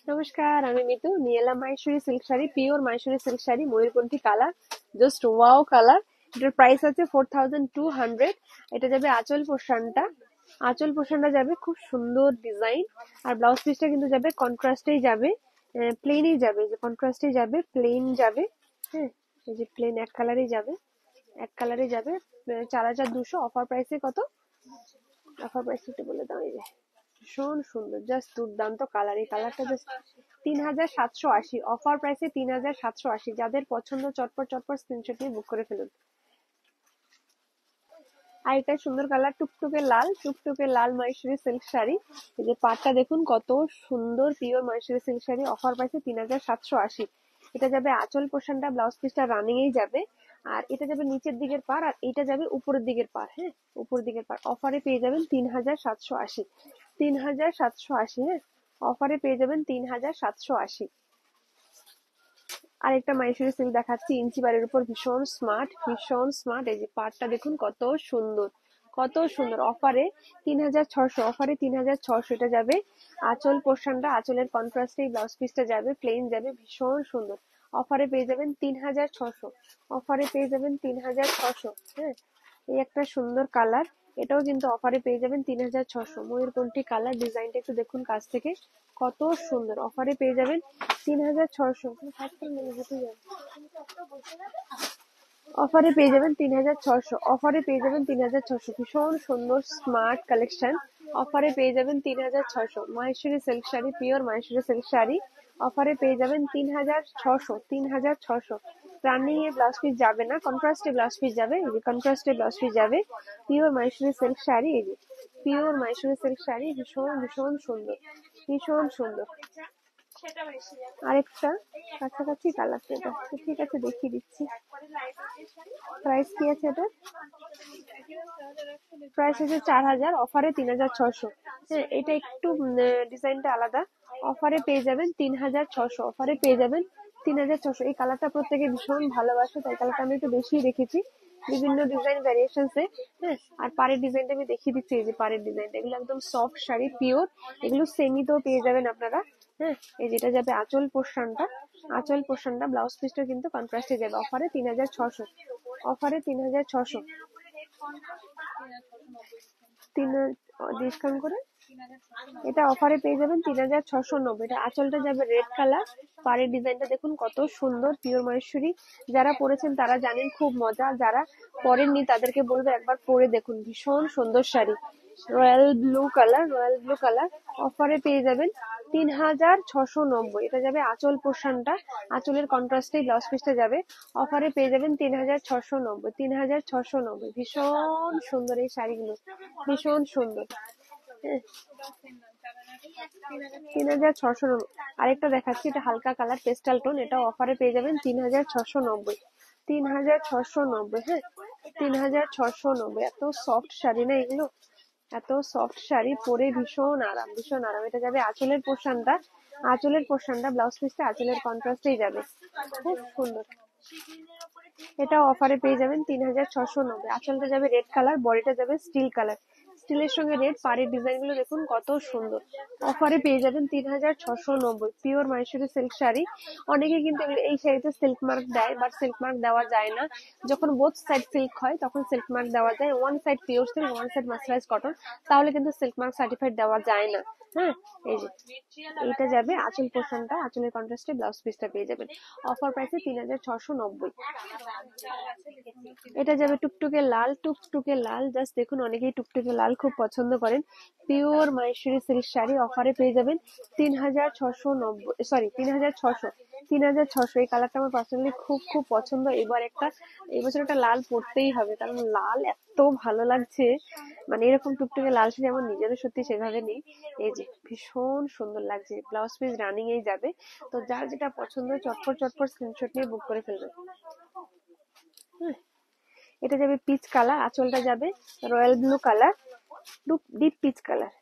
নমস্কার, আমি মিতু। নিয়ে এলাম Maheshwari silk sari, pure Maheshwari silk sari, ময়ূরকণ্ঠী কালার, জাস্ট ওয়াও কালার। এটার প্রাইস আছে 4200। এটা যাবে আঁচল পোর্শনটা, আঁচল পোর্শনটা যাবে খুব সুন্দর ডিজাইন। আর ব্লাউজ পিসটা কিন্তু যাবে কন্ট্রাস্টেই যাবে, প্লেনই যাবে, যে কন্ট্রাস্টেই যাবে, প্লেন যাবে। হ্যাঁ, এই যে প্লেন এক কালারেই যাবে, এক কালারে যাবে। 4200 অফার প্রাইসে কত? অফার প্রাইস একটু বলে দাও। এই যে ভীষণ সুন্দর, জাস্ট দুর্দান্ত কালার। এই কালারটা জাস্ট 3780, অফার প্রাইসে 3780। যাদের পছন্দ চটপট চটপট স্ক্রিনশট নিয়ে বুক করে ফেলুন। আর এটা সুন্দর কালার, টুকটুকে লাল, টুকটুকে লাল মহেশ্বরী সিল্ক শাড়ি। এই যে পাটটা দেখুন কত সুন্দর, pure Maheshwari silk sari, offer প্রাইসে 3780। এটা যাবে আঁচল পোর্শনটা, ব্লাউজ পিসটা রানিং এই যাবে। আর এটা যাবে নিচের দিকের পার, আর এটা যাবে উপরের দিকের পার। হ্যাঁ, উপরের দিকের পার। অফারে পেয়ে যাবেন 3780, 3780। হ্যাঁ, অফারে পেয়ে যাবেন 3780। আরেকটা মাইসুরি সিল্ক দেখাচ্ছি, ইঞ্চি বারের উপর, ভীষণ স্মার্ট, ভীষণ স্মার্ট। এই যে পাড়টা দেখুন কত সুন্দর, কত সুন্দর। অফারে 3600, অফারে 3600। এটা যাবে আঁচল পোর্শনটা, আঁচলের কন্ট্রাস্টে ব্লাউজ পিসটা যাবে, প্লেন যাবে, ভীষণ সুন্দর। অফারে পেয়ে যাবেন 3600, অফারে পেয়ে যাবেন 3600। হ্যাঁ, এই একটা সুন্দর কালার, এটাও কিন্তু অফারে পেয়ে যাবেন 3600। ময়ূরকণ্ঠী কালার, ডিজাইনটা একটু দেখুন কাছ থেকে, কত সুন্দর। অফারে পেয়ে যাবেন 3600। অফারে পেয়ে যাবেন 3600, অফারে পেয়ে যাবেন 3600। ভীষণ সুন্দর স্মার্ট কালেকশন, অফারে পেয়ে যাবেন 3600। Maheshwari silk sari, pure Maheshwari silk sari, অফারে পেয়ে যাবেন 3600, 3600। রানিং এ ব্লাউজ পিস যাবে না, কন্ট্রাস্টে ব্লাউজ পিস যাবে। এই যে কন্ট্রাস্টে ব্লাউজ পিস যাবে, পিওর মাহেশ্বরী সিল্ক শাড়ি। এই যে পিওর মাহেশ্বরী সিল্ক শাড়ি, ভীষণ ভীষণ সুন্দর, ভীষণ সুন্দর। আরেকটা কাছাকাছি কালার, এটা তো ঠিক আছে, দেখিয়ে দিচ্ছি। প্রাইস কি আছে এটা? প্রাইস আছে 4000, অফারে 3600। হ্যাঁ, এটা একটু ডিজাইনটা আলাদা। অফারে পেয়ে যাবেন 3600, অফারে পেয়ে যাবেন 3600। এই কালারটা প্রত্যেকে ভীষণ ভালোবাসে, তাই কালারটা আমি একটু বেশি রেখেছি বিভিন্ন ডিজাইন ভ্যারিয়েশনসে। হ্যাঁ, আর পাড়ের ডিজাইনটা আমি দেখিয়ে দিচ্ছি। এই যে পাড়ের ডিজাইনটা, এগুলো একদম সফট শাড়ি, পিওর। এগুলো সেমিতেও পেয়ে যাবেন আপনারা। হ্যাঁ, এই যেটা যাবে আঁচল পোর্শনটা, আঁচল পোর্শনটা, ব্লাউজ পিসটা কিন্তু কন্ট্রাস্টে যাবে। অফারে 3600, অফারে 3600। তিন ডিসকাউন্ট করে এটা অফারে পেয়ে যাবেন 3690। এটা আঁচলটা যাবে রেড কালার, পাড়ের ডিজাইনটা দেখুন কত সুন্দর, পিওর মহেশ্বরী। যারা পরেছেন তারা জানেন খুব মজা, যারা পরেননি তাদেরকে বলবো একবার পরে দেখুন, ভীষণ সুন্দর sari. Royal blue colour, royal blue colour, অফারে পেয়ে যাবেন 3690। এটা যাবে আঁচল পোর্শনটা, আঁচলের কন্ট্রাস্টে ব্লাউজ পিসটা যাবে। অফারে পেয়ে যাবেন 3690, 3690। ভীষণ সুন্দর এই শাড়িগুলো, ভীষণ সুন্দর। 3690। আরেকটা দেখাচ্ছি, এটা হালকা কালার, পেস্টাল টোন, এটা অফারে পেয়ে যাবেন 3690, 3690। হ্যাঁ, 3690। এত সফট শাড়ি না এগুলো, এত সফট শাড়ি পরে ভীষণ আরাম, ভীষণ আরাম। এটা যাবে আঁচলের পোর্শনটা, আঁচলের পোর্শনটা, ব্লাউজ পিসটা আঁচলের কন্ট্রাস্টেই যাবে, খুব সুন্দর। এটা অফারে পেয়ে যাবেন 3690। আঁচলটা যাবে রেড কালার, বডিটা যাবে স্টিল কালার, স্টিলের সঙ্গে রেড। পাড়ের ডিজাইন গুলো দেখুন কত সুন্দর। অফারে পেয়ে যাবেন 3690, পিওর মাহেশ্বরী সিল্ক শাড়ি। অনেকে কিন্তু এই শাড়িতে সিল্ক মার্ক দেয়, বাট সিল্ক মার্ক দেওয়া যায় না। যখন বোথ সাইড সিল্ক হয় তখন সিল্ক মার্ক দেওয়া যায়। One side pure silk, one side mercerise cotton, তাহলে কিন্তু সিল্ক মার্ক সার্টিফাইড দেওয়া যায় না। হ্যাঁ, এই যে এইটা যাবে আঁচল পোর্শনটা, আঁচলের কন্ট্রাস্টে ব্লাউজ পিসটা পেয়ে যাবেন। অফার প্রাইসে 3690। এটা যাবে টুকটুকে লাল, টুকটুকে লাল, জাস্ট দেখুন অনেকেই টুকটুকে লাল খুব পছন্দ করেন। পিওর মাহেশ্বরী সিল্ক শাড়ি, অফারে পেয়ে যাবেন 3690, সরি 3600, 3600। এই কালারটা আমার পার্সোনালি খুব খুব পছন্দ। এবছর একটা লাল পরতেই হবে, কারণ লাল এত ভালো লাগছে। মানে এরকম টুকটুকে লাল শাড়ি আমার নিজেরও সত্যি সেভাবে নেই। এই যে ভীষণ সুন্দর লাগছে, ব্লাউজ পিস রানিং এই যাবে। তো যার যেটা পছন্দ চটপট চটপট স্ক্রিনশট নিয়ে বুক করে ফেলবেন। এটা যাবে পিচ কালার, আঁচলটা যাবে royal blue colour, deep peach colour,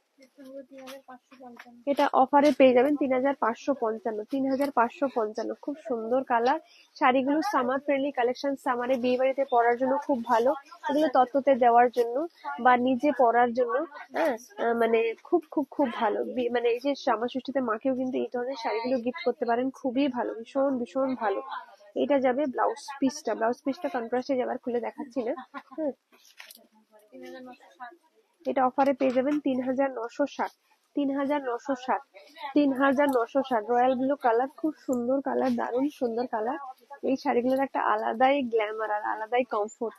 এটা অফারে পেয়ে যাবেন 3555, 3555। খুব সুন্দর কালার। শাড়িগুলো সামার ফ্রেন্ডলি কালেকশন, সামারে বিয়ে বাড়িতে পরার জন্য খুব ভালো। এগুলো তত্ত্বতে দেওয়ার জন্য বা নিজে পরার জন্য, হ্যাঁ, মানে খুব খুব খুব ভালো। মানে এই যে জামা ষষ্ঠীতে মাকেও কিন্তু এই ধরনের শাড়িগুলো গিফট করতে পারেন, খুবই ভালো, ভীষণ ভীষণ ভালো। এটা যাবে ব্লাউজ পিসটা কন্ট্রাস্টে যাবার, খুলে দেখাচ্ছি না। হ্যাঁ, এটা অফারে পেয়ে যাবেন 3960, 3960, 3960। রয়্যাল ব্লু কালার, খুব সুন্দর কালার, দারুণ সুন্দর কালার। এই শাড়িগুলোর একটা আলাদাই গ্ল্যামার আর আলাদাই কমফোর্ট,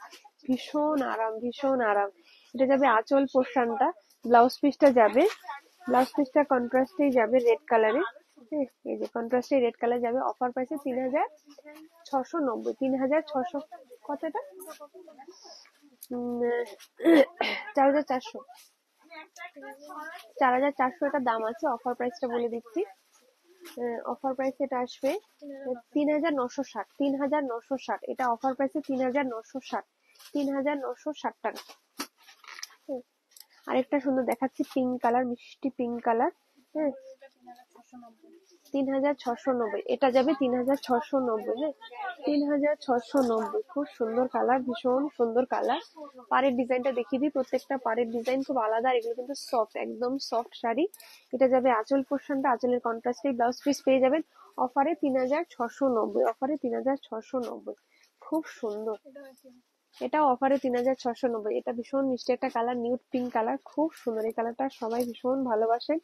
ভীষণ আরাম, ভীষণ আরাম। এটা যাবে আঁচল পোর্শনটা, ব্লাউজ পিসটা কন্ট্রাস্টেই যাবে রেড কালারে। এই যে কন্ট্রাস্টে রেড কালার যাবে, অফার প্রাইসে 3690, 3600। কতটা? 4400, 4400 এটা দাম আছে। অফার প্রাইসটা বলে দিচ্ছি, অফার প্রাইস এটা আসবে 3960, 3960। এটা অফার প্রাইসে 3960, 3960 টাকা। আরেকটা সুন্দর দেখাচ্ছি, পিঙ্ক কালার, মিষ্টি পিঙ্ক কালার। হ্যাঁ, 3690। এটা যাবে 3690। হ্যাঁ, 3690। খুব সুন্দর কালার, ভীষণ সুন্দর কালার। পাড়ের ডিজাইনটা দেখিয়ে দিই, প্রত্যেকটা পাড়ের ডিজাইন খুব আলাদা। এগুলো কিন্তু সফট, একদম সফট শাড়ি। এটা যাবে আঁচল পোর্শনটা, আঁচলের কন্ট্রাস্টে ব্লাউজ পিস পেয়ে যাবেন অফারে 3690, অফারে 3690। খুব সুন্দর। এটাও অফারে 3690। এটা ভীষণ মিষ্টি একটা কালার, নিউড পিঙ্ক কালার, খুব সুন্দর। এই কালারটা সবাই ভীষণ ভালোবাসেন।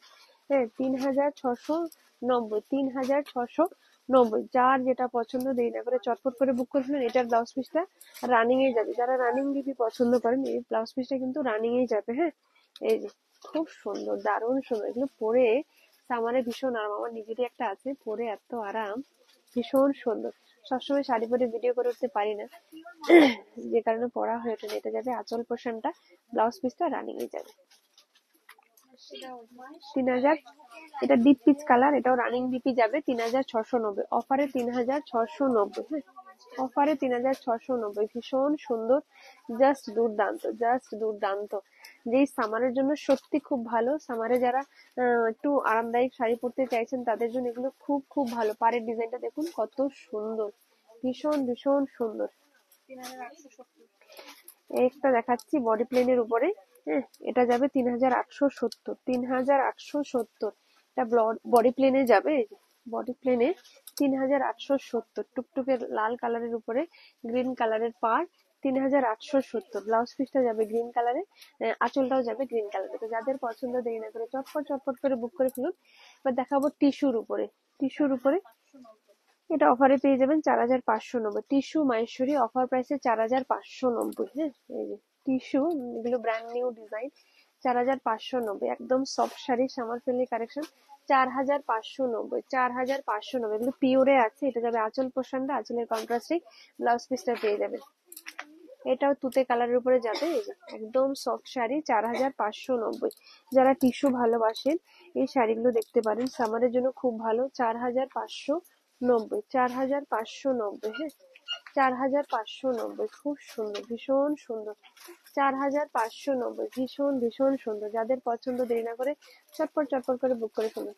হ্যাঁ, 3690, 3690। যার যেটা পছন্দ দেরি না করে চটপট করে বুক করে ফেলুন। এটার ব্লাউজ পিসটা রানিং এ যাবে, যারা রানিং বিপি পছন্দ করেন এই ব্লাউজ পিসটা কিন্তু রানিং এ যাবে। হ্যাঁ, এই যে খুব সুন্দর, দারুণ সুন্দর। এগুলো পরে সামারে ভীষণ আরাম, আমার নিজেরই একটা আছে, পরে এত আরাম, ভীষণ সুন্দর। সবসময় শাড়ি পরে ভিডিও করে উঠতে পারি না, যে কারণে পরা হয়ে ওঠে না। এটা যাবে আঁচল পোর্শনটা, ব্লাউজ পিসটা রানিং এ যাবে 3000। এটা ডিপ পিচ কালার, এটাও রানিং ডিপি যাবে 3690, অফারে 3690। হ্যাঁ, অফারে 3690। ভীষণ সুন্দর, জাস্ট দুর্দান্ত, জাস্ট দুর্দান্ত। যেই সামারের জন্য সত্যি খুব ভালো। সামারে যারা একটু আরামদায়ক শাড়ি পরতে চাইছেন তাদের জন্য এগুলো খুব খুব ভালো। পাড়ের ডিজাইনটা দেখুন কত সুন্দর, ভীষণ ভীষণ সুন্দর। একটা দেখাচ্ছি বডি প্লেনের উপরে। হ্যাঁ, এটা যাবে 3870, 3870। এটা বডি প্লেনে যাবে, বডি প্লেনে 3870। টুকটুকে লাল কালারের উপরে গ্রিন কালারের পাড়, 3870। ব্লাউজ পিসটা যাবে গ্রিন কালারে, আঁচলটাও যাবে গ্রিন কালারে। তো যাদের পছন্দ দেরি না করে চটপট চটপট করে বুক করে ফেলুন। এবার দেখাবো টিস্যুর উপরে, টিস্যুর উপরে। এটা অফারে পেয়ে যাবেন 4590। টিস্যু মাহেশ্বরী, অফার প্রাইসে 4590। হ্যাঁ, এই যে টিস্যু, এগুলো ব্র্যান্ড নিউ ডিজাইন, 4590। একদম soft sari, summer friendly collection, 4590, 4590। এগুলো পিওরে আছে। এটা যাবে আঁচল পোর্শনটা, আঁচলের কন্ট্রাস্টে ব্লাউজ পিসটা পেয়ে যাবেন। এটাও তুতে কালারের উপরে যাবে, একদম সফট শাড়ি, 4590। যারা টিস্যু ভালোবাসেন এই শাড়িগুলো দেখতে পারেন, সামারের জন্য খুব ভালো। 4590, 4590। হ্যাঁ, 4590। খুব সুন্দর, ভীষণ সুন্দর, 4590। ভীষণ ভীষণ সুন্দর। যাদের পছন্দ দেরি না করে চটপট চটপট করে বুক করে ফেলুন।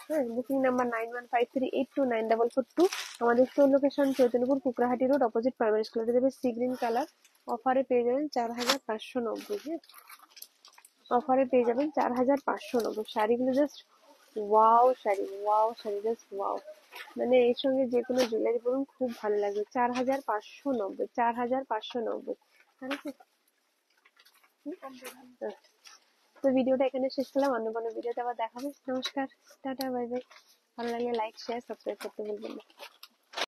হ্যাঁ, বুকিং নাম্বার 9153829442। আমাদের store location Chaitanyapur Kukrahati road, opposite primary school. এটা যাবে সি গ্রিন কালার, অফারে পেয়ে যাবেন 4590। হ্যাঁ, অফারে পেয়ে যাবেন 4590। শাড়িগুলো just wow sari, wow sari, just wow. মানে এর সঙ্গে যে কোনো জুয়েলারি পরুন খুব ভালো লাগবে। 4590, 4590। তো ভিডিওটা এখানে শেষ করলাম, অন্য কোনো ভিডিওতে আবার দেখাবো। নমস্কার, টাটা, বাই বাই। ভালো লাগলে লাইক, শেয়ার, সাবস্ক্রাইব করতে ভুলবেন না।